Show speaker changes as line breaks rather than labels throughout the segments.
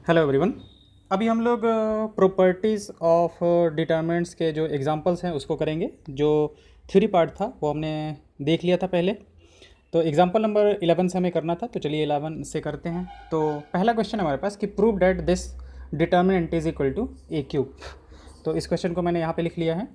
Hello everyone. अभी हम लोग प्रॉपर्टीज़ ऑफ डिटरमिनेंट्स के जो एग्जांपल्स हैं उसको करेंगे। जो थ्योरी पार्ट था वो हमने देख लिया था पहले। तो एग्जांपल नंबर 11 से हमें करना था, तो चलिए 11 से करते हैं। तो पहला क्वेश्चन है हमारे पास कि prove that this determinant is equal to A cube. तो इस क्वेश्चन को मैंने यहाँ पे लिख लिया है।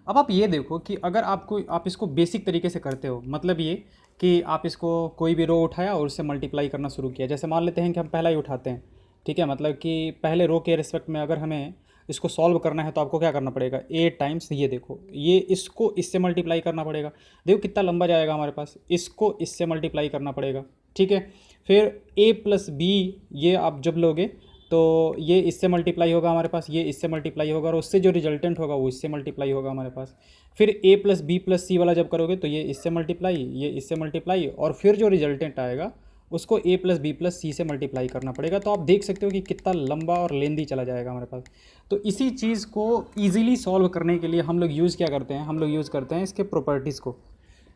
अब आप ये देखो कि अगर आप इसको बेसिक तरीके से करते हो, मतलब ये कि आप इसको कोई भी रो उठाया और उससे मल्टीप्लाई करना शुरू किया। जैसे मान लेते हैं कि हम पहला ही उठाते हैं, ठीक है, मतलब कि पहले रो के रिस्पेक्ट में अगर हमें इसको सॉल्व करना है तो आपको क्या करना पड़ेगा, ए टाइम्स ये देखो, ये इसको इससे मल्टीप्लाई करना पड़ेगा। देखो कितना लंबा जाएगा हमारे पास, इसको इससे मल्टीप्लाई करना पड़ेगा, ठीक है। फिर ए प्लस बी, ये आप जब लोगे तो ये इससे मल्टीप्लाई होगा हमारे पास, ये इससे मल्टीप्लाई होगा और उससे जो रिजल्टेंट होगा वो इससे मल्टीप्लाई होगा हमारे पास। फिर ए प्लस बी प्लस सी वाला जब करोगे तो ये इससे मल्टीप्लाई, ये इससे मल्टीप्लाई, और फिर जो रिजल्टेंट आएगा उसको ए प्लस बी प्लस सी से मल्टीप्लाई करना पड़ेगा। तो आप देख सकते हो कि कितना लंबा और लेंदी चला जाएगा हमारे पास। तो इसी चीज़ को ईजिली सॉल्व करने के लिए हम लोग यूज़ क्या करते हैं, हम लोग यूज़ करते हैं इसके प्रॉपर्टीज़ को।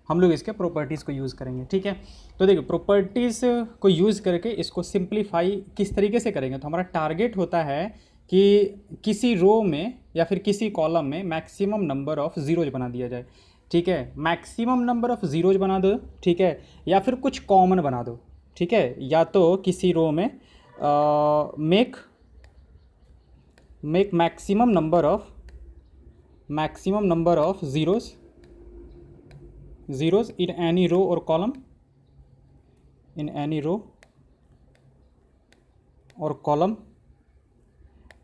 हम लोग इसके प्रॉपर्टीज़ को यूज़ करेंगे, ठीक है। तो देखिए प्रॉपर्टीज़ को यूज़ करके इसको सिंप्लीफाई किस तरीके से करेंगे। तो हमारा टारगेट होता है कि किसी रो में या फिर किसी कॉलम में मैक्सिमम नंबर ऑफ़ ज़ीरोज बना दिया जाए, ठीक है। मैक्सिमम नंबर ऑफ़ ज़ीरोज बना दो, ठीक है, या फिर कुछ कॉमन बना दो, ठीक है। या तो किसी रो में make maximum number of zeros in any row और कॉलम, इन एनी रो और कॉलम।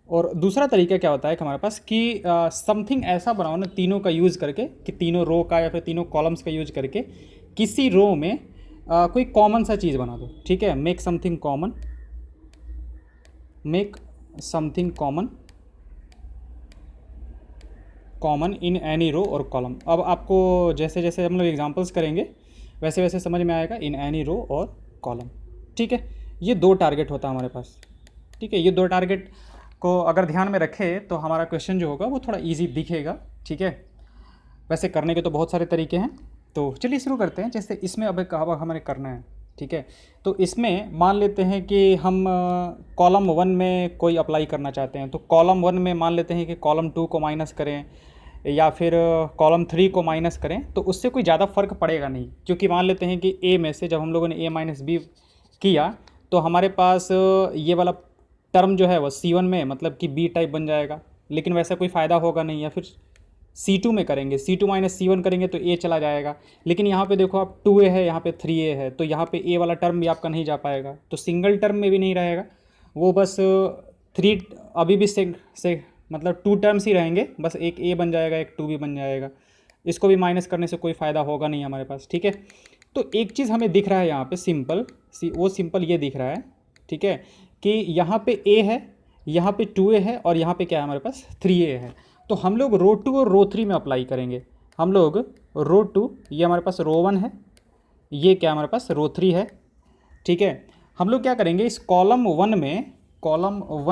और दूसरा तरीका क्या होता है कि हमारे पास कि समथिंग ऐसा बनाओ ना, तीनों का यूज़ करके, कि तीनों रो का या फिर तीनों कॉलम्स का यूज़ करके किसी रो में कोई कॉमन सा चीज़ बना दो, ठीक है। Make something common in any row और कॉलम। अब आपको जैसे जैसे हम लोग एग्जांपल्स करेंगे वैसे वैसे समझ में आएगा, इन एनी रो और कॉलम, ठीक है। ये दो टारगेट होता है हमारे पास, ठीक है। ये दो टारगेट को अगर ध्यान में रखें तो हमारा क्वेश्चन जो होगा वो थोड़ा इजी दिखेगा, ठीक है। वैसे करने के तो बहुत सारे तरीके हैं, तो चलिए शुरू करते हैं। जैसे इसमें अब हमें करना है, ठीक है। तो इसमें मान लेते हैं कि हम कॉलम 1 में कोई अप्लाई करना चाहते हैं। तो कॉलम 1 में मान लेते हैं कि कॉलम 2 को माइनस करें या फिर कॉलम 3 को माइनस करें, तो उससे कोई ज़्यादा फ़र्क पड़ेगा नहीं। क्योंकि मान लेते हैं कि ए में से जब हम लोगों ने ए माइनस बी किया तो हमारे पास ये वाला टर्म जो है वो C1 में मतलब कि बी टाइप बन जाएगा, लेकिन वैसा कोई फ़ायदा होगा नहीं। या फिर C2 में करेंगे, C2 माइनस C1 करेंगे तो ए चला जाएगा। लेकिन यहाँ पे देखो आप 2a है, यहाँ पे 3a है, तो यहाँ पे ए वाला टर्म भी आपका नहीं जा पाएगा, तो सिंगल टर्म में भी नहीं रहेगा वो, बस 3 अभी भी से मतलब 2 टर्म्स ही रहेंगे, बस एक ए बन जाएगा, एक 2 भी बन जाएगा। इसको भी माइनस करने से कोई फ़ायदा होगा नहीं हमारे पास, ठीक है। तो एक चीज़ हमें दिख रहा है यहाँ पे सिंपल वो सिंपल ये दिख रहा है, ठीक है, कि यहाँ पे ए है, यहाँ पे 2a है और यहाँ पे क्या है हमारे पास 3a है। तो हम लोग रो 2 और रो 3 में अप्लाई करेंगे। हम लोग रो 2, ये हमारे पास रो 1 है, ये क्या हमारे पास रो 3 है, ठीक है। हम लोग क्या करेंगे, इस कॉलम 1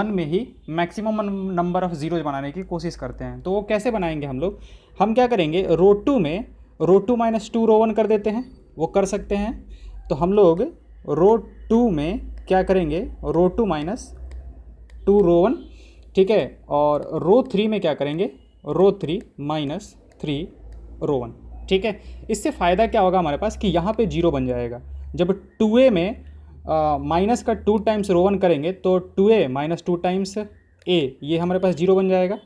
में ही मैक्सिमम नंबर ऑफ़ ज़ीरोज बनाने की कोशिश करते हैं। तो वो कैसे बनाएंगे हम क्या करेंगे, रो 2 में रो 2 माइनस 2 रो 1 कर देते हैं, वो कर सकते हैं। तो हम लोग रो 2 में क्या करेंगे, रो 2 माइनस 2 रो 1, ठीक है। और रो 3 में क्या करेंगे, रो 3 माइनस 3 रो 1, ठीक है। इससे फ़ायदा क्या होगा हमारे पास कि यहाँ पे जीरो बन जाएगा। जब 2a में माइनस का 2 टाइम्स रो 1 करेंगे तो 2a माइनस 2 टाइम्स a, ये हमारे पास जीरो बन जाएगा।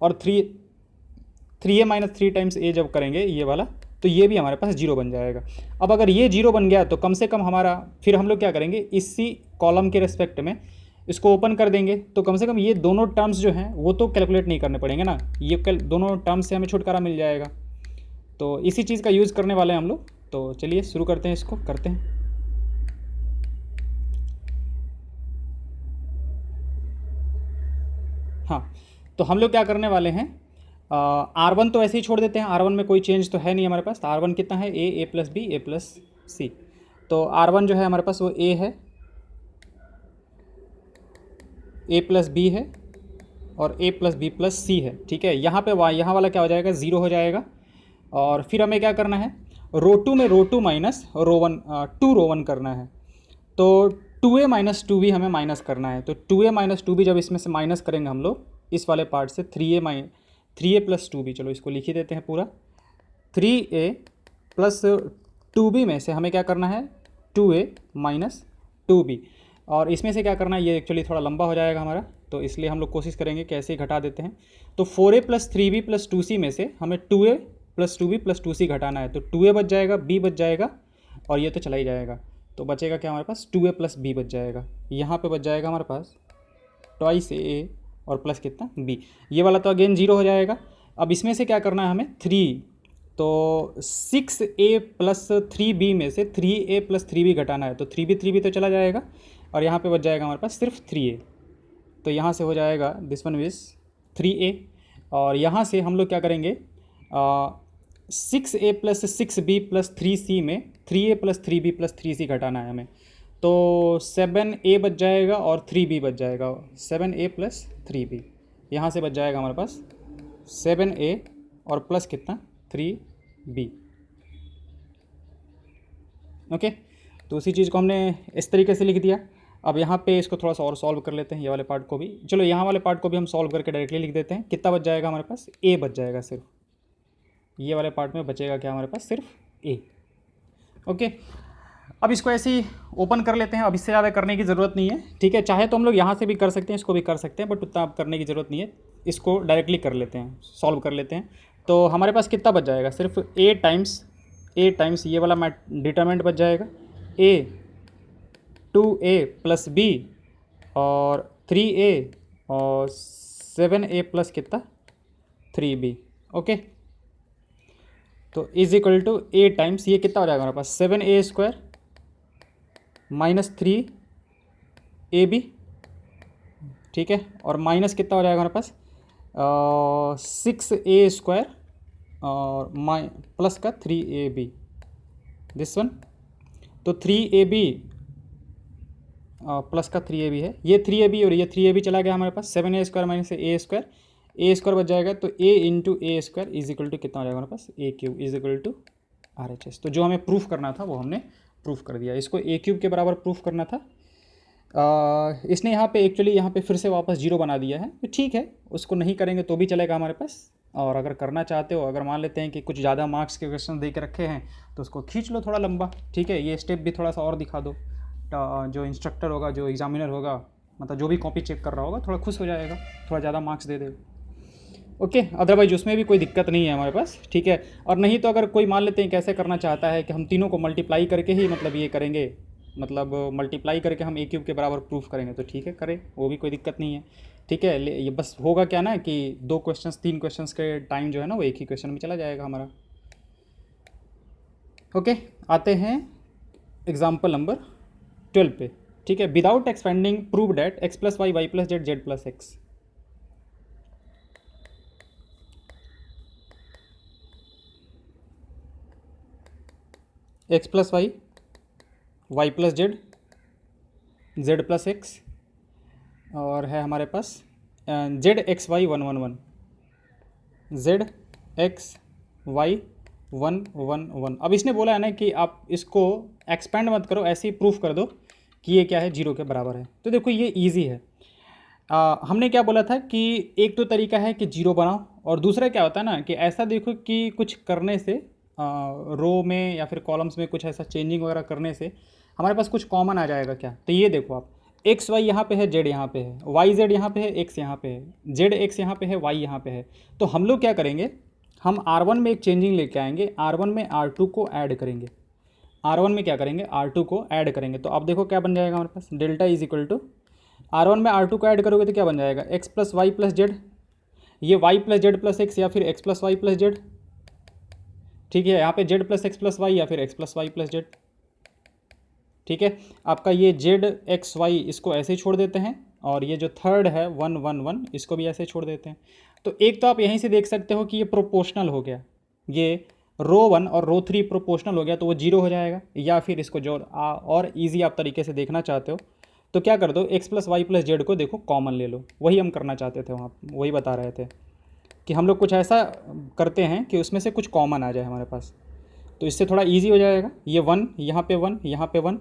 और 3a माइनस 3 टाइम्स a जब करेंगे ये वाला, तो ये भी हमारे पास जीरो बन जाएगा। अब अगर ये जीरो बन गया तो कम से कम हमारा, फिर हम लोग क्या करेंगे, इसी कॉलम के रिस्पेक्ट में इसको ओपन कर देंगे, तो कम से कम ये दोनों टर्म्स जो हैं वो तो कैलकुलेट नहीं करने पड़ेंगे ना, ये दोनों टर्म्स से हमें छुटकारा मिल जाएगा। तो इसी चीज़ का यूज़ करने वाले हैं हम लोग। तो चलिए शुरू करते हैं, इसको करते हैं। हाँ, तो हम लोग क्या करने वाले हैं, R1 तो ऐसे ही छोड़ देते हैं, R1 में कोई चेंज तो है नहीं हमारे पास। R1 कितना है, ए प्लस बी ए प्लस सी। तो R1 जो है हमारे पास वो ए है, ए प्लस बी है और ए प्लस बी प्लस सी है, ठीक है। यहाँ पे यहाँ वाला क्या हो जाएगा, ज़ीरो हो जाएगा। और फिर हमें क्या करना है, रो 2 में रो 2 माइनस रो 1 2 रो 1 करना है। तो 2a माइनस 2b हमें माइनस करना है। तो 2a माइनस 2b जब इसमें से माइनस करेंगे हम लोग इस वाले पार्ट से 3a प्लस 2b, चलो इसको लिख ही देते हैं पूरा। 3a प्लस 2b में से हमें क्या करना है 2a माइनस 2b, और इसमें से क्या करना है, ये एक्चुअली थोड़ा लंबा हो जाएगा हमारा, तो इसलिए हम लोग कोशिश करेंगे कि ऐसे ही घटा देते हैं। तो 4a plus 3b plus 2c में से हमें 2a plus 2b plus 2c घटाना है। तो 2a बच जाएगा, b बच जाएगा, और ये तो चला ही जाएगा, तो बचेगा क्या हमारे पास 2a प्लस b बच जाएगा। यहाँ पे बच जाएगा हमारे पास ट्वाइस a और प्लस कितना b, ये वाला तो अगेन 0 हो जाएगा। अब इसमें से क्या करना है हमें 3, तो 6a प्लस 3b में से 3a प्लस 3b घटाना है। तो 3b तो चला जाएगा, और यहाँ पे बच जाएगा हमारे पास सिर्फ 3a, तो यहाँ से हो जाएगा दिस वन इज 3a। और यहाँ से हम लोग क्या करेंगे 6a plus 6b plus 3c में 3a plus 3b plus 3c घटाना है हमें, तो 7a बच जाएगा और 3b बच जाएगा, 7a प्लस 3b, यहाँ से बच जाएगा हमारे पास 7a और प्लस कितना 3b। ओके, तो उसी चीज़ को हमने इस तरीके से लिख दिया। अब यहाँ पे इसको थोड़ा सा और सॉल्व कर लेते हैं, ये वाले पार्ट को भी, चलो यहाँ वाले पार्ट को भी हम सॉल्व करके डायरेक्टली लिख देते हैं। कितना बच जाएगा हमारे पास a बच जाएगा, सिर्फ ये वाले पार्ट में बचेगा क्या हमारे पास सिर्फ a। ओके, अब इसको ऐसे ही ओपन कर लेते हैं, अब इससे ज़्यादा करने की ज़रूरत नहीं है, ठीक है। चाहे तो हम लोग यहाँ से भी कर सकते हैं, इसको भी कर सकते हैं, बट उतना आप करने की ज़रूरत नहीं है, इसको डायरेक्टली कर लेते हैं, सॉल्व कर लेते हैं। तो हमारे पास कितना बच जाएगा सिर्फ a टाइम्स ये वाला डिटरमिनेंट बच जाएगा a 2a प्लस b और 3a और 7a प्लस कितना 3b। ओके, तो is equal to a times ये कितना हो जाएगा हमारे पास 7a स्क्वायर माइनस 3ab, ठीक है, और माइनस कितना हो जाएगा हमारे पास 6a स्क्वायर और प्लस का 3ab दिस वन, तो 3ab प्लस का 3ab है, ये 3ab और ये 3ab चला गया हमारे पास, 7a square minus a square बच जाएगा, तो a into A square is equal to कितना हो जाएगा हमारे पास a cube is equal to RHS। तो जो हमें प्रूफ करना था वो हमने प्रूफ कर दिया, इसको a क्यूब के बराबर प्रूफ करना था। इसने यहाँ पे एक्चुअली यहाँ पे फिर से वापस 0 बना दिया है, तो ठीक है, उसको नहीं करेंगे तो भी चलेगा हमारे पास। और अगर करना चाहते हो, अगर मान लेते हैं कि कुछ ज़्यादा मार्क्स के क्वेश्चन दे के रखे हैं, तो उसको खींच लो थोड़ा लंबा, ठीक है, ये स्टेप भी थोड़ा सा और दिखा दो, जो इंस्ट्रक्टर होगा, जो एग्जामिनर होगा, मतलब जो भी कॉपी चेक कर रहा होगा, थोड़ा खुश हो जाएगा, थोड़ा ज़्यादा मार्क्स दे दे। ओके, अदरवाइज उसमें भी कोई दिक्कत नहीं है हमारे पास, ठीक है। और नहीं तो अगर कोई मान लेते हैं कैसे करना चाहता है कि हम तीनों को मल्टीप्लाई करके ही मतलब ये करेंगे, मतलब मल्टीप्लाई करके हम a क्यूब के बराबर प्रूफ करेंगे, तो ठीक है करें, वो भी कोई दिक्कत नहीं है, ठीक है। ये बस होगा क्या ना कि 3 क्वेश्चंस के टाइम जो है ना वो एक ही क्वेश्चन में चला जाएगा हमारा। ओके, आते हैं एग्जाम्पल नंबर 12 पे, ठीक है। Without expanding prove that x plus Y plus z z plus x. x plus Y plus z plus x, और है हमारे पास z x y 1 1 1, z x y 1 1 1। अब इसने बोला है ना कि आप इसको एक्सपेंड मत करो, ऐसे ही प्रूफ कर दो कि ये क्या है 0 के बराबर है। तो देखो ये इजी है। हमने क्या बोला था कि एक तो तरीका है कि 0 बनाओ, और दूसरा क्या होता है ना कि ऐसा देखो कि कुछ करने से रो में या फिर कॉलम्स में कुछ ऐसा चेंजिंग वगैरह करने से हमारे पास कुछ कॉमन आ जाएगा क्या। तो ये देखो आप एक्स वाई यहाँ पे है, जेड यहाँ पे है, वाई जेड यहाँ पे है, एक्स यहाँ पे है, जेड एक्स यहाँ पे है, वाई यहाँ पे है। तो हम लोग क्या करेंगे, हम R1 में एक चेंजिंग लेके आएंगे, R1 में R2 को ऐड करेंगे, R1 में क्या करेंगे R2 को ऐड करेंगे। तो अब देखो क्या बन जाएगा हमारे पास delta is equal to R1 में R2 को ऐड करोगे तो क्या बन जाएगा x plus Y plus z, ये y plus z plus x या फिर x plus Y plus z, ठीक है। यहाँ पे z plus x plus y या फिर x plus Y plus z, ठीक है। आपका ये जेड एक्स वाई इसको ऐसे ही छोड़ देते हैं, और ये जो थर्ड है 1 1 1 इसको भी ऐसे छोड़ देते हैं। तो एक तो आप यहीं से देख सकते हो कि ये प्रोपोर्शनल हो गया, ये रो 1 और रो 3 प्रोपोर्शनल हो गया, तो वो 0 हो जाएगा। या फिर इसको जो और ईजी आप तरीके से देखना चाहते हो तो क्या कर दो X plus Y plus Z को देखो कॉमन ले लो, वही हम करना चाहते थे वहाँ, वही बता रहे थे कि हम लोग कुछ ऐसा करते हैं कि उसमें से कुछ कॉमन आ जाए हमारे पास, तो इससे थोड़ा इजी हो जाएगा। ये 1 यहाँ पे 1 यहाँ पे 1,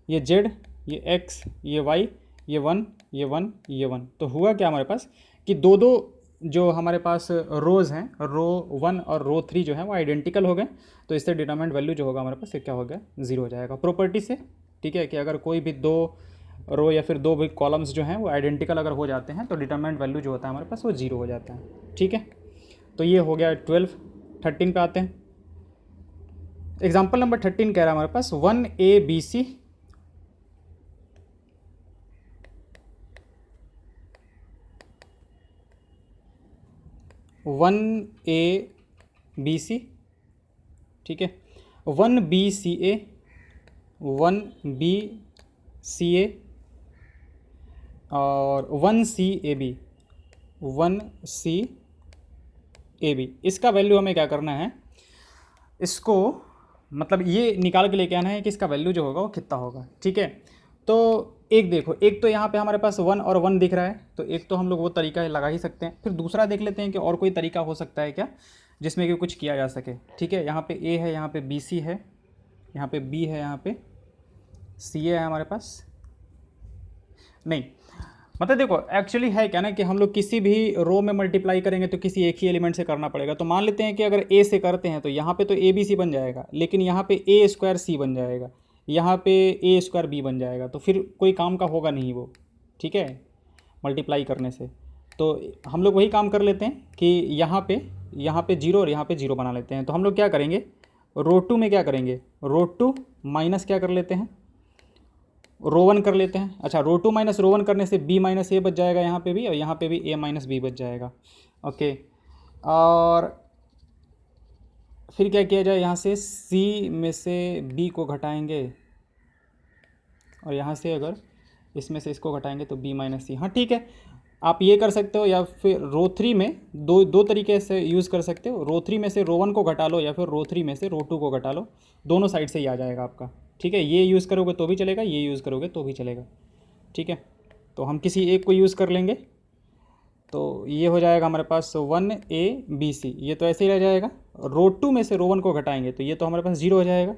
ये जेड ये x, ये y, ये 1, ये 1, ये 1। तो हुआ क्या हमारे पास कि दो दो जो हमारे पास रोज़ हैं, रो 1 और रो 3 जो है वो आइडेंटिकल हो गए। तो इससे डिटरमाइंट वैल्यू जो होगा हमारे पास ये क्या हो गया, 0 हो जाएगा प्रॉपर्टी से। ठीक है, कि अगर कोई भी दो रो या फिर दो भी कॉलम्स जो हैं वो आइडेंटिकल अगर हो जाते हैं तो डिटरमाइंट वैल्यू जो होता है हमारे पास वो 0 हो जाता है। ठीक है, तो ये हो गया 12। 13 पे आते हैं। एग्जाम्पल नंबर 13 कह रहा है हमारे पास 1 ए बी सी, ठीक है, 1 BCA, 1 BCA और 1 CAB, 1 CAB। इसका वैल्यू हमें क्या करना है, इसको मतलब ये निकाल के लेके आना है कि इसका वैल्यू जो होगा वो कितना होगा। ठीक है, तो एक देखो, एक तो यहाँ पे हमारे पास 1 और 1 दिख रहा है, तो एक तो हम लोग वो तरीका लगा ही सकते हैं। फिर दूसरा देख लेते हैं कि और कोई तरीका हो सकता है क्या जिसमें कि कुछ किया जा सके। ठीक है, यहाँ पे A है, यहाँ पे BC है, यहाँ पे B है, यहाँ पे CA है हमारे पास। नहीं, मतलब देखो एक्चुअली है क्या ना कि हम लोग किसी भी रो में मल्टीप्लाई करेंगे तो किसी एक ही एलिमेंट से करना पड़ेगा। तो मान लेते हैं कि अगर A से करते हैं तो यहाँ पे तो ABC बन जाएगा, लेकिन यहाँ पे A² C बन जाएगा, यहाँ पे A² B बन जाएगा, तो फिर कोई काम का होगा नहीं वो। ठीक है, मल्टीप्लाई करने से। तो हम लोग वही काम कर लेते हैं कि यहाँ पे 0 और यहाँ पे 0 बना लेते हैं। तो हम लोग क्या करेंगे, रो 2 में क्या करेंगे, रो 2 माइनस क्या कर लेते हैं, रो 1 कर लेते हैं। अच्छा, रो 2 माइनस रो 1 करने से B-A बच जाएगा यहाँ पे भी, और यहाँ पे भी A-B बच जाएगा। ओके, और फिर क्या किया जाए, यहाँ से C में से B को घटाएंगे, और यहाँ से अगर इसमें से इसको घटाएंगे तो B-C। हाँ ठीक है, आप ये कर सकते हो, या फिर रो 3 में दो तरीके से यूज़ कर सकते हो। रो 3 में से रो 1 को घटा लो, या फिर रो 3 में से रो 2 को घटा लो, दोनों साइड से ही आ जाएगा आपका। ठीक है, ये यूज़ करोगे तो भी चलेगा, ये यूज़ करोगे तो भी चलेगा। ठीक है, तो हम किसी एक को यूज़ कर लेंगे, तो ये हो जाएगा हमारे पास 1 A B C। ये तो ऐसे ही रह जाएगा। रो 2 में से रो 1 को घटाएंगे तो ये तो हमारे पास 0 हो जाएगा।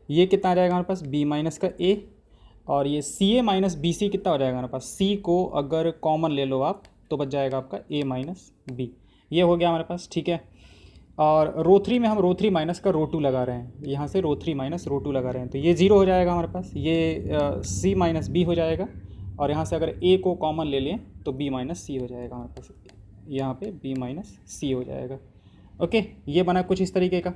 ये कितना आ जाएगा हमारे पास, B- और ये CA - BC कितना हो जाएगा हमारे पास, C को अगर कॉमन ले लो आप तो बच जाएगा आपका A - B। ये हो गया हमारे पास। ठीक है, और रो 3 में हम रो 3 माइनस का रो 2 लगा रहे हैं, यहाँ से रो 3 माइनस रो 2 लगा रहे हैं, तो ये 0 हो जाएगा हमारे पास। ये C - B हो जाएगा, और यहाँ से अगर A को कॉमन ले लें तो B - C हो जाएगा हमारे पास, यहाँ पे B - C हो जाएगा। ओके, ये बना कुछ इस तरीके का।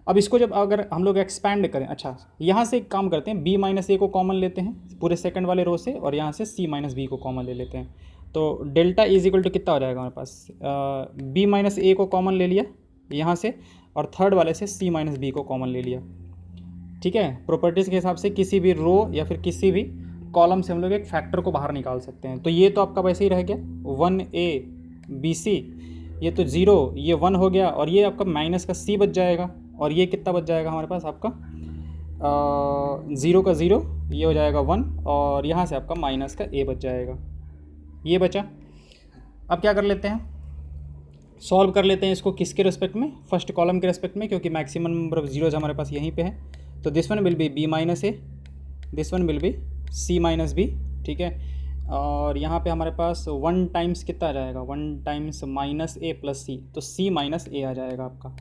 अब इसको जब अगर हम लोग एक्सपैंड करें, अच्छा यहाँ से एक काम करते हैं, B - A को कॉमन लेते हैं पूरे सेकंड वाले रो से, और यहाँ से C - B को कॉमन ले लेते हैं। तो डेल्टा इज इक्वल टू कितना हो जाएगा हमारे पास, B - A को कॉमन ले लिया यहाँ से, और थर्ड वाले से C - B को कॉमन ले लिया। ठीक है, प्रॉपर्टीज़ के हिसाब से किसी भी रो या फिर किसी भी कॉलम से हम लोग एक फैक्टर को बाहर निकाल सकते हैं। तो ये तो आपका वैसे ही रह गया 1 A B C, ये तो 0, ये 1 हो गया, और ये आपका माइनस का C बच जाएगा, और ये कितना बच जाएगा हमारे पास आपका 0 का 0, ये हो जाएगा 1, और यहाँ से आपका माइनस का A बच जाएगा। ये बचा। अब क्या कर लेते हैं, सॉल्व कर लेते हैं इसको किसके रिस्पेक्ट में, फर्स्ट कॉलम के रिस्पेक्ट में, क्योंकि मैक्सिमम नंबर ऑफ जीरोज हमारे पास यहीं पे है। तो this one will B B - A, this one will B C - B। ठीक है, और यहाँ पे हमारे पास 1 टाइम्स कितना आ जाएगा, 1 टाइम्स -A + C, तो C - A आ जाएगा आपका।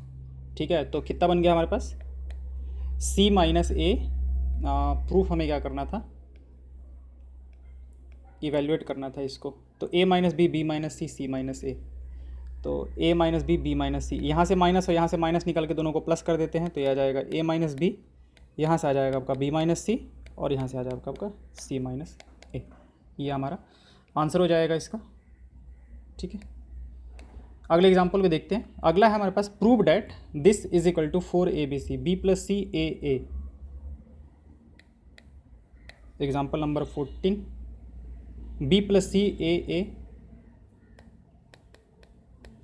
ठीक है, तो कितना बन गया हमारे पास, C - A। प्रूफ हमें क्या करना था, इवेल्युएट करना था इसको, तो A - B, B - C, C - A। तो A - B, B - C, यहाँ से माइनस और यहाँ से माइनस निकाल के दोनों को प्लस कर देते हैं, तो ये आ जाएगा A - B, यहाँ से आ जाएगा आपका B - C, और यहाँ से आ जाएगा आपका C - A। ये हमारा आंसर हो जाएगा इसका। ठीक है, अगले एग्जांपल को देखते हैं। अगला है हमारे पास, prove that this is equal to 4ABC B + C AA। Example number 14, B + C AA,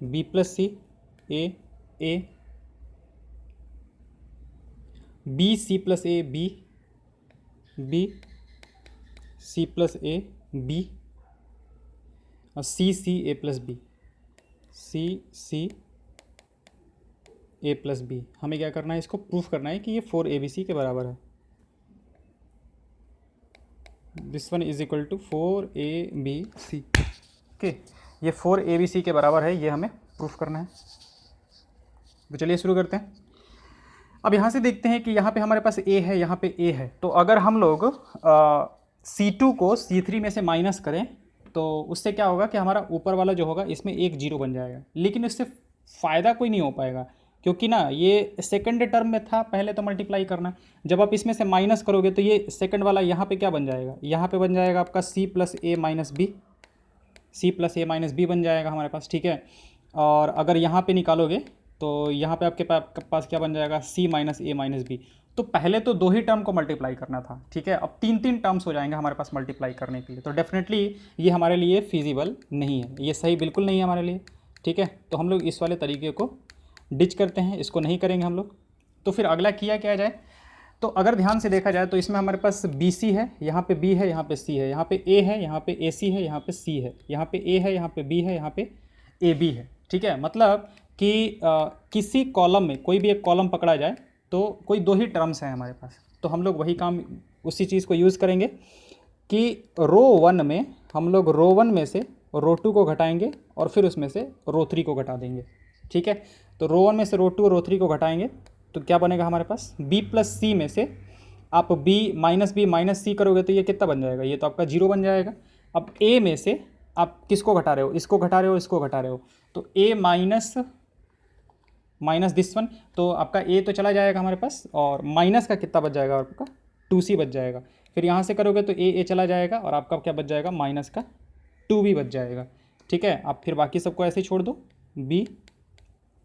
B + C AA, B C + A B, B C + A B, और C C A + B, C C A + B। हमें क्या करना है, इसको proof करना है कि ये 4ABC के बराबर है। This one is equal to 4ABC। Okay, ये 4ABC के बराबर है, ये हमें प्रूफ करना है। तो चलिए शुरू करते हैं। अब यहाँ से देखते हैं कि यहाँ पे हमारे पास A है, यहाँ पे A है। तो अगर हम लोग C2 को C3 में से माइनस करें तो उससे क्या होगा कि हमारा ऊपर वाला जो होगा इसमें एक जीरो बन जाएगा, लेकिन इससे फ़ायदा कोई नहीं हो पाएगा, क्योंकि ना ये सेकंड टर्म में था, पहले तो मल्टीप्लाई करना। जब आप इसमें से माइनस करोगे तो ये सेकंड वाला यहाँ पे क्या बन जाएगा, यहाँ पे बन जाएगा आपका C plus A minus B, C plus A minus B बन जाएगा हमारे पास, ठीक है। और अगर यहाँ पे निकालोगे तो यहाँ पे आपके पास क्या बन जाएगा, C minus A minus B. तो पहले तो दो ही टर्म को मल्टीप्लाई करना था, ठीक है। अब तीन तीन टर्म्स हो जाएंगे हमारे पास मल्टीप्लाई करने के लिए, तो डेफिनेटली ये हमारे लिए फिजिबल नहीं है, ये सही बिल्कुल नहीं है हमारे लिए, ठीक है। तो हम लोग इस वाले तरीके को डिच करते हैं, इसको नहीं करेंगे हम लोग। तो फिर अगला किया क्या जाए, तो अगर ध्यान से देखा जाए तो इसमें हमारे पास BC है, यहाँ पे B है, यहाँ पे C है, यहाँ पे A है, यहाँ पे AC है, यहाँ पे C है, यहाँ पे A है, यहाँ पे B है, यहाँ पे AB है, ठीक है। मतलब कि किसी कॉलम में कोई भी एक कॉलम पकड़ा जाए तो कोई दो ही टर्म्स हैं हमारे पास, तो हम लोग वही काम उसी चीज़ को यूज़ करेंगे कि रो 1 में हम लोग रो 1 में से रो 2 को घटाएंगे और फिर उसमें से रो 3 को घटा देंगे, ठीक है। तो रो 1 में से रो 2 और रो 3 को घटाएंगे तो क्या बनेगा हमारे पास, B प्लस C में से आप B माइनस C करोगे तो ये कितना बन जाएगा, ये तो आपका जीरो बन जाएगा। अब A में से आप किसको घटा रहे हो, इसको घटा रहे हो, इसको घटा रहे हो, तो A माइनस दिस वन, तो आपका A तो चला जाएगा हमारे पास, और माइनस का कितना बच जाएगा आपका 2C बच जाएगा। फिर यहाँ से करोगे तो A चला जाएगा और आपका क्या बच जाएगा, माइनस का 2B बच जाएगा, ठीक है। आप फिर बाकी सबको ऐसे ही छोड़ दो, B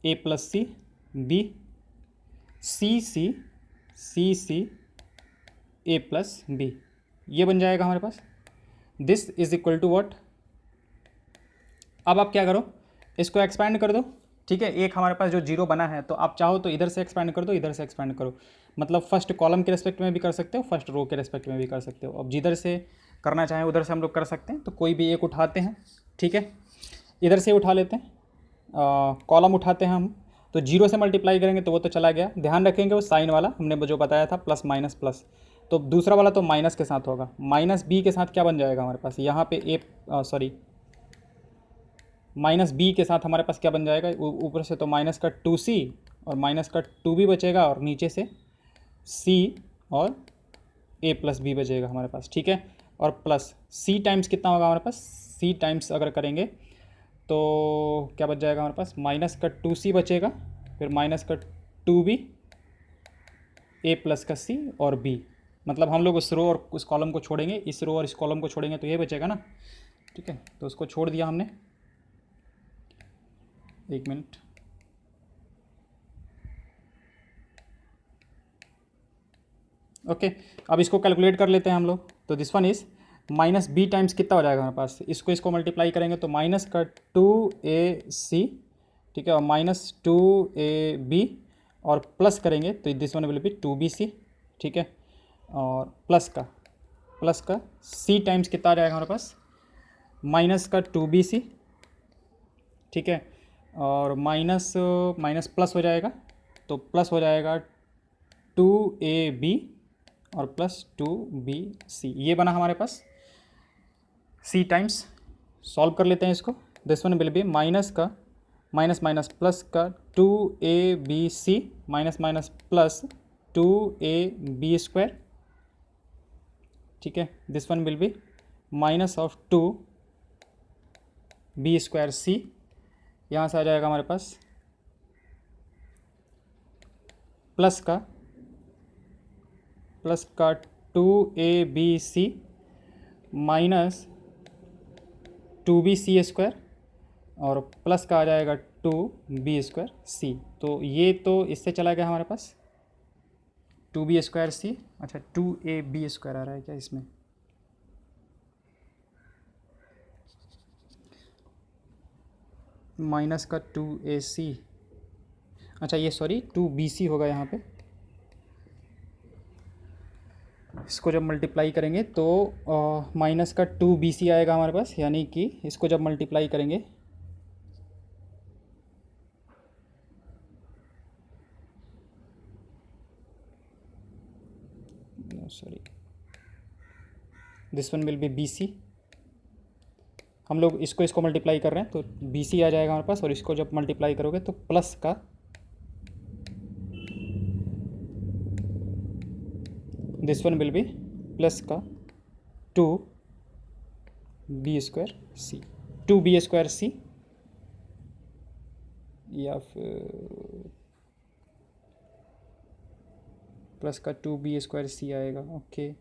A plus C B C A plus b, ये बन जाएगा हमारे पास। This is equal to what, अब आप क्या करो, इसको एक्सपैंड कर दो, ठीक है। एक हमारे पास जो जीरो बना है तो आप चाहो तो इधर से एक्सपैंड कर दो, इधर से एक्सपैंड करो, मतलब फर्स्ट कॉलम के रेस्पेक्ट में भी कर सकते हो, फर्स्ट रो के रेस्पेक्ट में भी कर सकते हो। अब जिधर से करना चाहें उधर से हम लोग कर सकते हैं, तो कोई भी एक उठाते हैं, ठीक है। इधर से उठा लेते हैं, कॉलम उठाते हैं हम, तो जीरो से मल्टीप्लाई करेंगे तो वो तो चला गया, ध्यान रखेंगे वो साइन वाला हमने जो बताया था प्लस माइनस प्लस, तो दूसरा वाला तो माइनस के साथ होगा, माइनस बी के साथ क्या बन जाएगा हमारे पास, यहाँ पे माइनस बी के साथ हमारे पास क्या बन जाएगा, ऊपर से तो माइनस का 2C और माइनस का 2B बचेगा, और नीचे से C और A प्लस बी बचेगा हमारे पास, ठीक है। और प्लस C टाइम्स कितना होगा हमारे पास, C टाइम्स अगर करेंगे तो क्या बच जाएगा हमारे पास, माइनस का 2C बचेगा, फिर माइनस का 2B A प्लस का C और B, मतलब हम लोग उस रो और उस कॉलम को छोड़ेंगे, इस रो और इस कॉलम को छोड़ेंगे तो ये बचेगा ना, ठीक है। तो उसको छोड़ दिया हमने, एक मिनट, ओके। अब इसको कैलकुलेट कर लेते हैं हम लोग, तो this one is minus B times कितना हो जाएगा हमारे पास, इसको मल्टीप्लाई करेंगे तो माइनस का 2AC, ठीक है, और माइनस 2AB, और प्लस करेंगे तो this one will B 2BC, ठीक है। और प्लस का C टाइम्स कितना आ जाएगा हमारे पास, माइनस का 2BC, ठीक है, और माइनस माइनस प्लस हो जाएगा, तो प्लस हो जाएगा 2AB और प्लस 2BC, ये बना हमारे पास C टाइम्स। सॉल्व कर लेते हैं इसको, this one will be minus का माइनस माइनस प्लस का 2ABC minus minus plus 2AB square, ठीक है। This one will be minus of 2B square C, यहाँ से आ जाएगा हमारे पास प्लस का 2ABC माइनस 2BC स्क्वायर, और प्लस का आ जाएगा 2B स्क्वायर C, तो ये तो इससे चला गया हमारे पास 2B स्क्वायर C, अच्छा 2AB स्क्वायर आ रहा है क्या इसमें, माइनस का 2AC, अच्छा ये सॉरी 2BC होगा यहाँ पे, इसको जब मल्टीप्लाई करेंगे तो माइनस का 2BC आएगा हमारे पास, यानी कि इसको जब मल्टीप्लाई करेंगे sorry this one will be B C. हम लोग इसको मल्टीप्लाई कर रहे हैं तो बी सी आ जाएगा हमारे पास, और इसको जब मल्टीप्लाई करोगे तो प्लस का this one will B plus का 2b² सी, 2b² सी, या फिर प्लस का 2b² सी आएगा। ओके,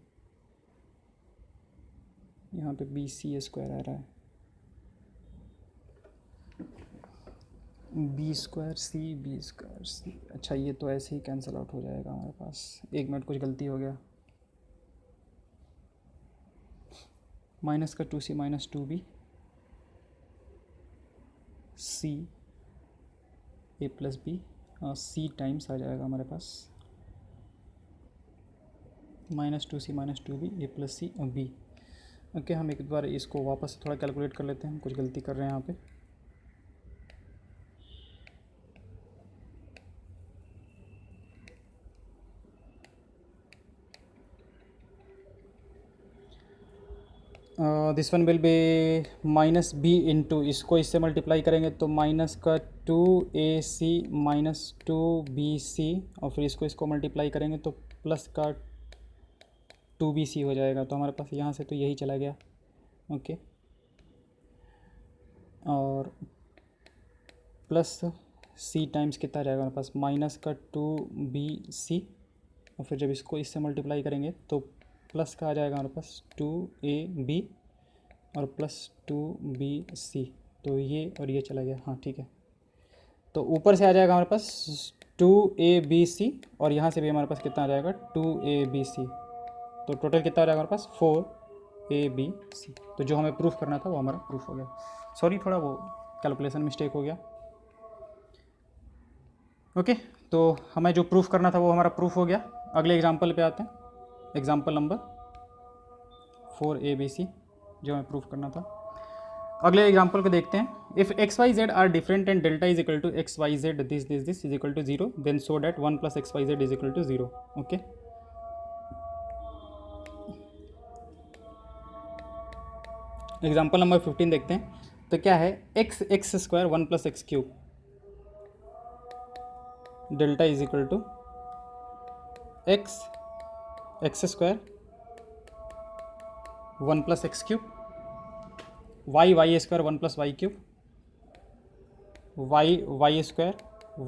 यहाँ पे bc² आ रहा है, b² सी। अच्छा, ये तो ऐसे ही कैंसिल आउट हो जाएगा हमारे पास। एक मिनट, कुछ गलती हो गया। माइनस का 2c minus 2b C a plus B, C times आ जाएगा हमारे पास माइनस 2c माइनस 2b ए प्लस सी और बी। ओके, हम एक बार इसको वापस थोड़ा कैलकुलेट कर लेते हैं, हम कुछ गलती कर रहे हैं यहाँ पे। This one will be minus B into, इसको इससे मल्टीप्लाई करेंगे तो माइनस का 2ac माइनस 2bc, और फिर इसको मल्टीप्लाई करेंगे तो प्लस का 2bc हो जाएगा। तो हमारे पास यहाँ से तो यही चला गया। ओके, और प्लस c टाइम्स कितना जाएगा हमारे पास, माइनस का 2bc, और फिर जब इसको इससे मल्टीप्लाई करेंगे तो प्लस का आ जाएगा हमारे पास 2ab और प्लस 2bc। तो ये और ये चला गया। हाँ ठीक है, तो ऊपर से आ जाएगा हमारे पास 2abc, और यहाँ से भी हमारे पास कितना आ जाएगा 2abc। तो टोटल कितना आ जाएगा हमारे पास 4abc। तो जो हमें प्रूफ करना था वो हमारा प्रूफ हो गया। सॉरी, थोड़ा वो कैलकुलेशन मिस्टेक हो गया। ओके, तो हमें जो प्रूफ करना था वो हमारा प्रूफ हो गया। अगले एग्जांपल पे आते हैं, एग्जांपल नंबर 4abc, जो हमें प्रूफ करना था। अगले एग्जांपल को देखते हैं। If X Y Z are different and delta is equal to X Y Z this is equal to 0, then so that 1 plus x Y Z is equal to 0। Okay, example number 15 देखते हैं। तो क्या है, x² 1 plus x³ delta is equal to x² 1 plus x³ y² 1 plus y³ y²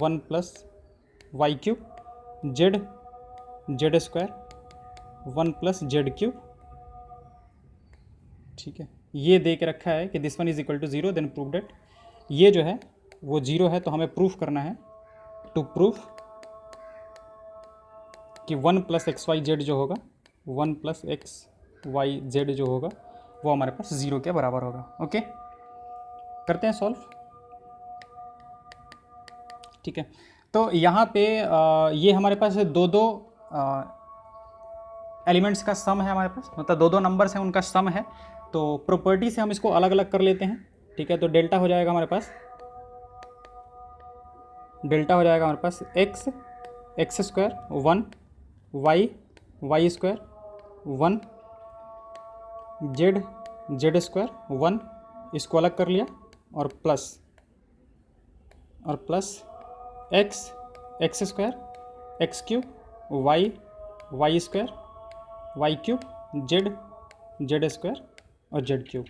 1 plus y³ z² 1 plus z³। ठीक है, ये दे के रखा है कि this one is equal to 0, then prove that. ये जो है वो 0 है, तो हमें प्रूफ करना है, टू प्रूफ कि 1 प्लस एक्स वाई जेड जो होगा, 1 प्लस एक्स वाई जेड जो होगा वो हमारे पास 0 के बराबर होगा। ओके, करते हैं सॉल्व। ठीक है, तो यहाँ पे ये हमारे पास दो एलिमेंट्स का सम है हमारे पास, मतलब दो नंबर्स हैं उनका सम है। तो प्रॉपर्टी से हम इसको अलग अलग कर लेते हैं। ठीक है, तो डेल्टा हो जाएगा हमारे पास, डेल्टा हो जाएगा हमारे पास x² 1 y² 1 z² 1, इसको अलग कर लिया, और plus x² x³ y² y³ z² और z³,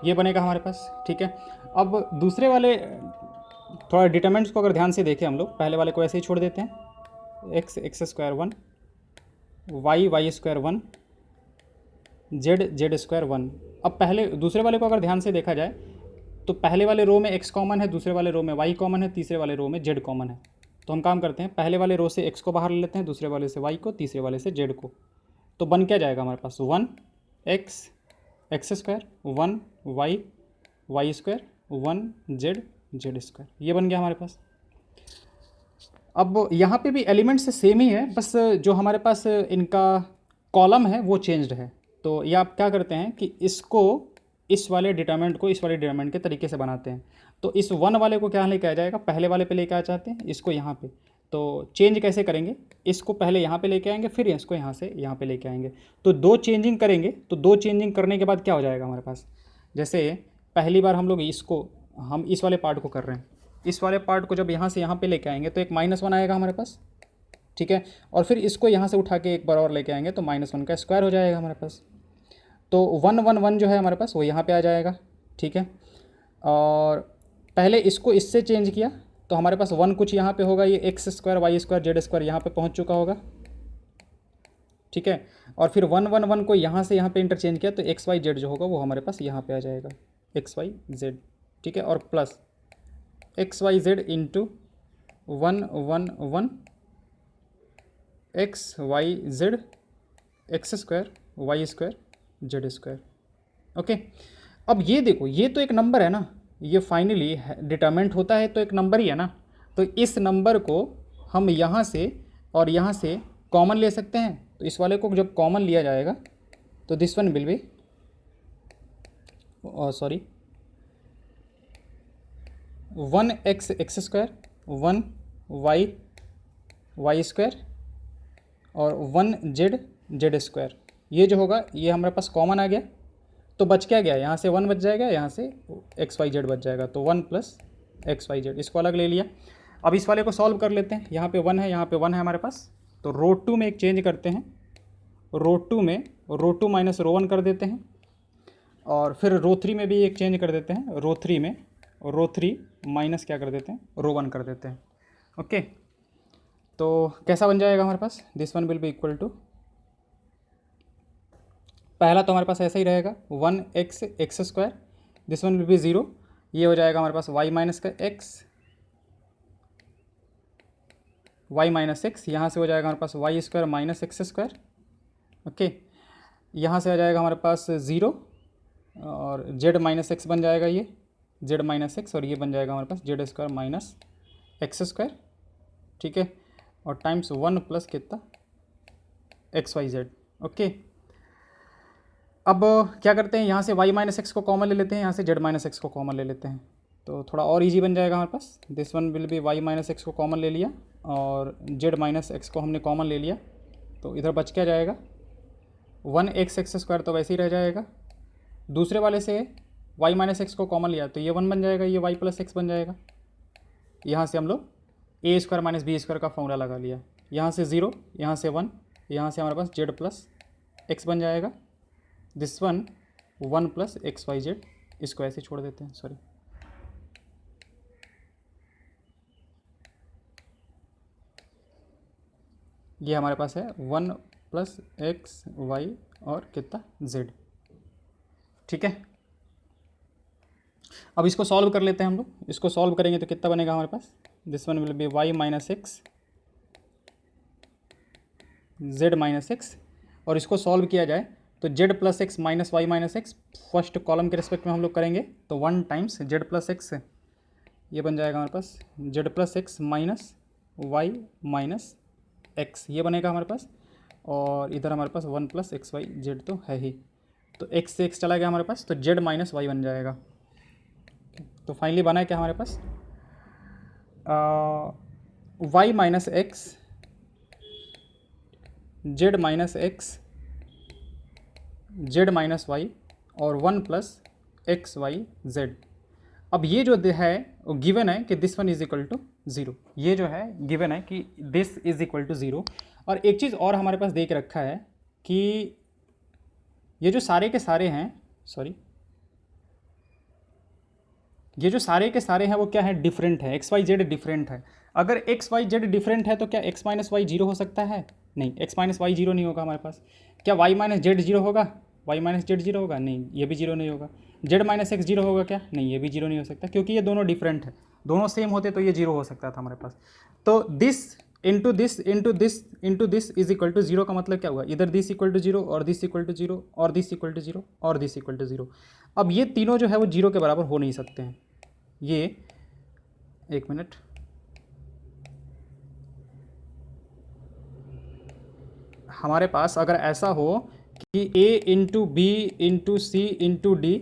ये बनेगा हमारे पास। ठीक है, अब दूसरे वाले थोड़ा डिटरमिनेंट्स को अगर ध्यान से देखें हम लोग, पहले वाले को ऐसे ही छोड़ देते हैं, x² 1 y² 1 z² 1। अब पहले दूसरे वाले को अगर ध्यान से देखा जाए तो पहले वाले रो में x कॉमन है, दूसरे वाले रो में y कॉमन है, तीसरे वाले रो में z कॉमन है। तो हम काम करते हैं, पहले वाले रो से x को बाहर ले लेते हैं, दूसरे वाले से y को, तीसरे वाले से z को। तो बन क्या जाएगा हमारे पास 1 x² 1 y² 1 z² ये बन गया हमारे पास। अब यहाँ पे भी एलिमेंट्स सेम ही है, बस जो हमारे पास इनका कॉलम है वो चेंज्ड है। तो ये आप क्या करते हैं कि इसको इस वाले डिटरमिनेंट को इस वाले डिटरमिनेंट के तरीके से बनाते हैं। तो इस 1 वाले को क्या लेके आ जाएगा, पहले वाले पे लेके आ जाते हैं, इसको यहाँ पे। तो चेंज कैसे करेंगे, इसको पहले यहाँ पे लेके आएंगे, फिर इसको यहाँ से यहाँ पे लेके आएंगे। तो दो चेंजिंग करेंगे, तो दो चेंजिंग करने के बाद क्या हो जाएगा हमारे पास, जैसे पहली बार हम लोग इसको, हम इस वाले पार्ट को कर रहे हैं, इस वाले पार्ट को जब यहाँ से यहाँ पे लेके आएंगे तो एक -1 आएगा हमारे पास, ठीक है। और फिर इसको यहाँ से उठा के एक बार और लेके आएंगे तो -1 का स्क्वायर हो जाएगा हमारे पास। तो 1 1 1 जो है हमारे पास वो यहाँ पे आ जाएगा, ठीक है। और पहले इसको इससे चेंज किया तो हमारे पास 1 कुछ यहाँ पे होगा, ये x² y² z² यहाँ पे पहुँच चुका होगा, ठीक है। और फिर 1 1 1 को यहाँ से यहाँ पे इंटरचेंज किया तो x y z जो होगा वो हमारे पास यहाँ पे आ जाएगा, x y z, ठीक है। और plus x y z into 1 1 1 x y z x² y² z², okay. अब ये देखो, ये तो एक नंबर है ना, ये फाइनली डिटरमिनेंट होता है तो एक नंबर ही है ना। तो इस नंबर को हम यहाँ से और यहाँ से कॉमन ले सकते हैं। तो इस वाले को जब कॉमन लिया जाएगा तो this one will B, sorry, 1x x² 1 y y² और 1 z z², ये जो होगा ये हमारे पास कॉमन आ गया। तो बच क्या गया, यहाँ से 1 बच जाएगा, यहाँ से x y z बच जाएगा, तो 1 + x y z, इसको अलग ले लिया। अब इस वाले को सॉल्व कर लेते हैं, यहाँ पे 1 है, यहाँ पे 1 है हमारे पास। तो रो 2 में एक चेंज करते हैं, रो 2 में रो 2 माइनस रो 1 कर देते हैं। और फिर रो 3 में भी एक चेंज कर देते हैं, रो 3 में रो 3 माइनस क्या कर देते हैं, रो 1 कर देते हैं, ओके। तो कैसा बन जाएगा हमारे पास, this one will be equal to, पहला तो हमारे पास ऐसा ही रहेगा 1x x², this one will B 0, ये हो जाएगा हमारे पास y माइनस का x, y माइनस एक्स, यहाँ से हो जाएगा हमारे पास y² माइनस x², ओके। यहाँ से आ जाएगा हमारे पास 0 और z माइनस एक्स बन जाएगा, ये z माइनस एक्स, और ये बन जाएगा हमारे पास z² माइनस x², ठीक है। और टाइम्स 1 प्लस कितना x y z, ओके। अब क्या करते हैं, यहाँ से y माइनस एक्स को कॉमन ले लेते हैं, यहाँ से z माइनस एक्स को कॉमन ले लेते हैं, तो थोड़ा और इजी बन जाएगा हमारे पास। This one will be y minus x को कॉमन ले लिया और z माइनस एक्स को हमने कॉमन ले लिया, तो इधर बच क्या जाएगा, 1x x² तो वैसे ही रह जाएगा। दूसरे वाले से y माइनस एक्स को कॉमन लिया तो ये 1 बन जाएगा, ये y प्लस एक्स बन जाएगा। यहाँ से हम लोग a² माइनस b² का फॉर्मूला लगा लिया, यहाँ से 0, यहाँ से 1, यहाँ से हमारे पास z प्लस एक्स बन जाएगा। This one 1 plus x y z, इसको ऐसे छोड़ देते हैं, सॉरी, ये हमारे पास है 1 प्लस x y और कितना z, ठीक है। अब इसको सॉल्व कर लेते हैं हम लोग, इसको सॉल्व करेंगे तो कितना बनेगा हमारे पास, this one will be y minus x z minus x, और इसको सॉल्व किया जाए तो z plus x minus Y minus x, first column के रिस्पेक्ट में हम लोग करेंगे तो 1 टाइम्स z प्लस एक्स, ये बन जाएगा हमारे पास z plus x minus Y minus X, ये बनेगा हमारे पास। और इधर हमारे पास 1 प्लस एक्स वाई जेड तो है ही, तो x से x चला गया हमारे पास, तो z माइनस वाई बन जाएगा। तो फाइनली बना है क्या हमारे पास, y minus x, z minus x, z minus Y और 1 प्लस एक्स वाई जेड। अब ये जो है वो गिवन है कि this one is equal to 0, ये जो है गिवन है कि दिस इज इक्वल टू 0। और एक चीज़ और हमारे पास देख रखा है कि ये जो सारे के सारे हैं, सॉरी, ये जो सारे के सारे हैं वो क्या है, डिफरेंट है, एक्स वाई जेड डिफरेंट है। अगर एक्स वाई जेड डिफरेंट है तो क्या एक्स माइनस वाई 0 हो सकता है, नहीं, एक्स माइनस वाई 0 नहीं होगा हमारे पास। क्या वाई माइनस जेड 0 होगा, वाई माइनस जेड 0 होगा, नहीं, ये भी 0 नहीं होगा। जेड माइनस एक्स 0 होगा क्या, नहीं, ये भी 0 नहीं हो सकता, क्योंकि ये दोनों डिफरेंट है। दोनों सेम होते तो ये 0 हो सकता था हमारे पास। तो this into this into this into this is equal to 0 का मतलब क्या हुआ, इधर दिस इक्वल टू 0 और दिस इक्वल टू 0 और दिस इक्वल टू 0 और दिस इक्वल टू 0। अब ये तीनों जो है वो 0 के बराबर हो नहीं सकते हैं। ये एक मिनट, हमारे पास अगर ऐसा हो कि a into B into C into D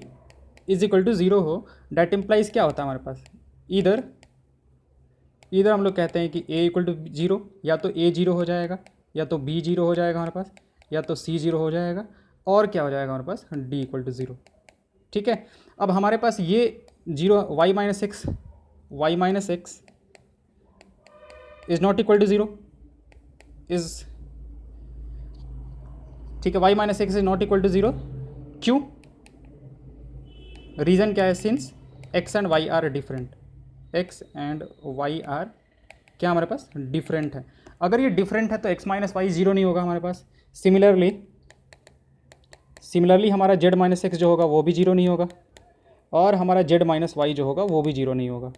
is equal to 0 हो, डैट इम्प्लाइज क्या होता है हमारे पास, इधर इधर हम लोग कहते हैं कि a इक्वल टू 0, या तो a 0 हो जाएगा, या तो b 0 हो जाएगा हमारे पास, या तो c 0 हो जाएगा, और क्या हो जाएगा हमारे पास, d इक्वल टू 0। ठीक है, अब हमारे पास ये 0 y minus X is not equal to 0 is, ठीक है, y minus X is not equal to 0। क्यों? रीज़न क्या है? Since x and y are different, x and y are क्या हमारे पास डिफरेंट है। अगर ये डिफरेंट है तो x माइनस वाई 0 नहीं होगा हमारे पास। सिमिलरली हमारा z माइनस एक्स जो होगा वो भी 0 नहीं होगा, और हमारा z माइनस वाई जो होगा वो भी 0 नहीं होगा।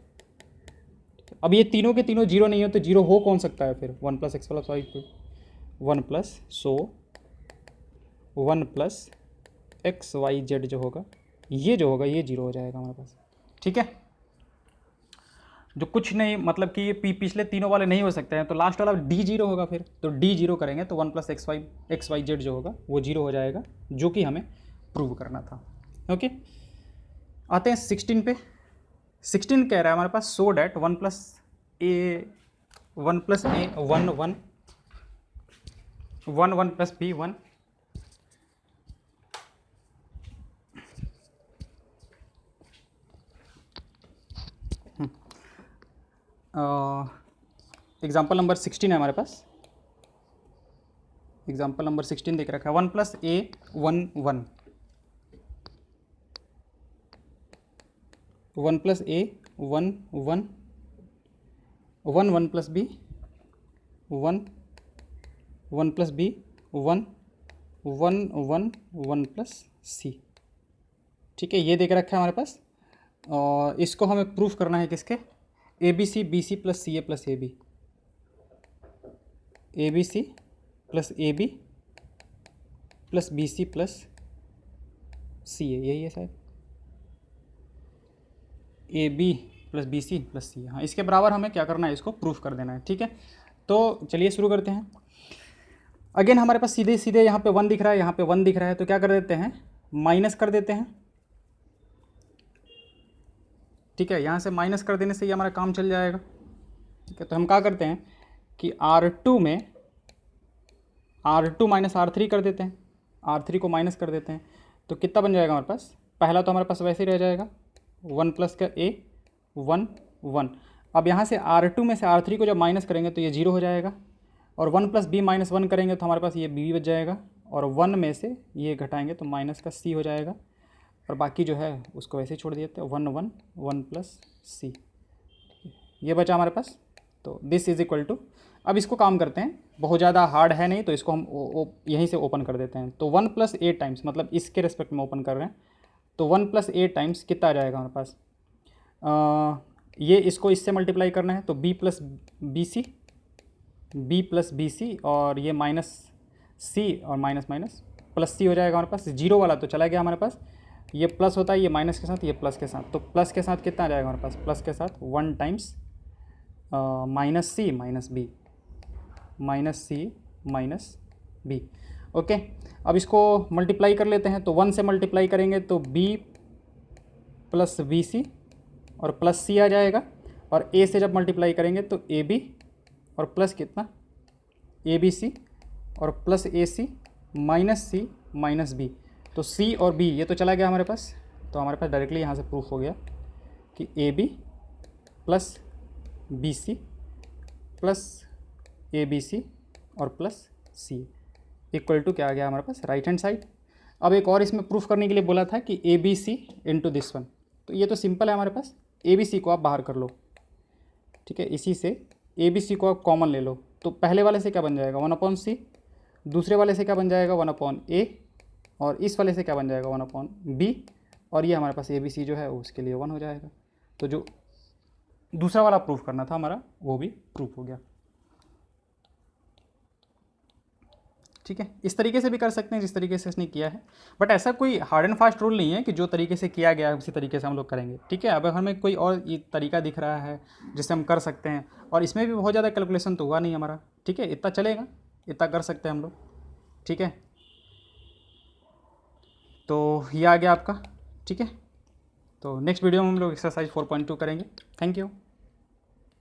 अब ये तीनों के तीनों 0 नहीं हो तो 0 हो कौन सकता है फिर? 1 plus x plus y, 1 plus, so 1 plus x Y z जो होगा ये 0 हो जाएगा हमारे पास। ठीक है, जो कुछ नहीं, मतलब कि ये पिछले तीनों वाले नहीं हो सकते हैं, तो लास्ट वाला d 0 होगा फिर, तो d 0 करेंगे तो 1 प्लस एक्स वाई जेड जो होगा वो 0 हो जाएगा, जो कि हमें प्रूव करना था। ओके, आते हैं 16 पे। 16 कह रहा है हमारे पास, so that 1 plus a 1 plus b 1, example number 16 है हमारे पास। एग्जाम्पल नंबर 16 देख रखा है, 1 plus a 1 1, 1 plus a 1 1, 1 1 plus b 1, 1 plus b 1 1 1 1 plus c. ठीक है, ये देख रखा है हमारे पास, और इसको हमें प्रूफ करना है किसके? A B C plus c a plus A b, a B C plus A B plus B C plus c a, यही है शायद, a B plus B C plus c. हाँ, इसके बराबर हमें क्या करना है? इसको प्रूफ कर देना है। ठीक है, तो चलिए शुरू करते हैं। अगेन हमारे पास सीधे सीधे यहाँ पे 1 दिख रहा है, यहाँ पे 1 दिख रहा है, तो क्या कर देते हैं? माइनस कर देते हैं। ठीक है, यहाँ से माइनस कर देने से ही हमारा काम चल जाएगा। ठीक है, तो हम क्या करते हैं कि R2 में R2 माइनस R3 कर देते हैं, R3 को माइनस कर देते हैं, तो कितना बन जाएगा हमारे पास? पहला तो हमारे पास वैसे ही रह जाएगा 1 प्लस का ए 1 1। अब यहाँ से R2 में से R3 को जब माइनस करेंगे तो ये 0 हो जाएगा, और 1 प्लस बी माइनस 1 करेंगे तो हमारे पास ये बी बच जाएगा, और 1 में से ये घटाएंगे तो माइनस का सी हो जाएगा, और बाकी जो है उसको वैसे ही छोड़ देते हैं, 1 1 1 प्लस सी, ये बचा हमारे पास। तो दिस इज़ इक्वल टू, अब इसको काम करते हैं, बहुत ज़्यादा हार्ड है नहीं, तो इसको हम यहीं से ओपन कर देते हैं। तो 1 प्लस ए टाइम्स, मतलब इसके रेस्पेक्ट में ओपन कर रहे हैं, तो 1 प्लस ए टाइम्स कितना आ जाएगा हमारे पास? ये इसको इससे मल्टीप्लाई करना है, तो बी प्लस बी सी, और ये माइनस सी और माइनस माइनस प्लस सी हो जाएगा हमारे पास। 0 वाला तो चला गया हमारे पास, ये प्लस होता है, ये माइनस के साथ, ये प्लस के साथ, तो प्लस के साथ कितना आ जाएगा हमारे पास? प्लस के साथ 1 टाइम्स माइनस सी माइनस बी। ओके, अब इसको मल्टीप्लाई कर लेते हैं, तो 1 से मल्टीप्लाई करेंगे तो b प्लस बी सी और प्लस सी आ जाएगा, और a से जब मल्टीप्लाई करेंगे तो ए बी और प्लस कितना? ए बी सी और प्लस ए सी माइनस बी, तो c और b ये तो चला गया हमारे पास, तो हमारे पास डायरेक्टली यहाँ से प्रूफ हो गया कि A B plus B C plus A B C और प्लस सी इक्वल टू क्या आ गया हमारे पास? Right hand side. अब एक और इसमें प्रूफ करने के लिए बोला था कि A B C into this one, तो ये तो सिंपल है हमारे पास, ए बी सी को आप बाहर कर लो। ठीक है, इसी से ए बी सी को आप कॉमन ले लो, तो पहले वाले से क्या बन जाएगा? 1/c, दूसरे वाले से क्या बन जाएगा? 1/a, और इस वाले से क्या बन जाएगा? 1/b, और ये हमारे पास ए बी सी जो है उसके लिए 1 हो जाएगा। तो जो दूसरा वाला प्रूफ करना था हमारा वो भी प्रूफ हो गया। ठीक है, इस तरीके से भी कर सकते हैं जिस तरीके से इसने किया है, बट ऐसा कोई हार्ड एंड फास्ट रूल नहीं है कि जो तरीके से किया गया है उसी तरीके से हम लोग करेंगे। ठीक है, अब हमें कोई और ये तरीका दिख रहा है जिससे हम कर सकते हैं, और इसमें भी बहुत ज़्यादा कैलकुलेशन तो हुआ नहीं हमारा। ठीक है, इतना चलेगा, इतना कर सकते हैं हम लोग। ठीक है, तो ये आ गया आपका। ठीक है, तो नेक्स्ट वीडियो में हम लोग एक्सरसाइज 4.2 करेंगे। Thank you.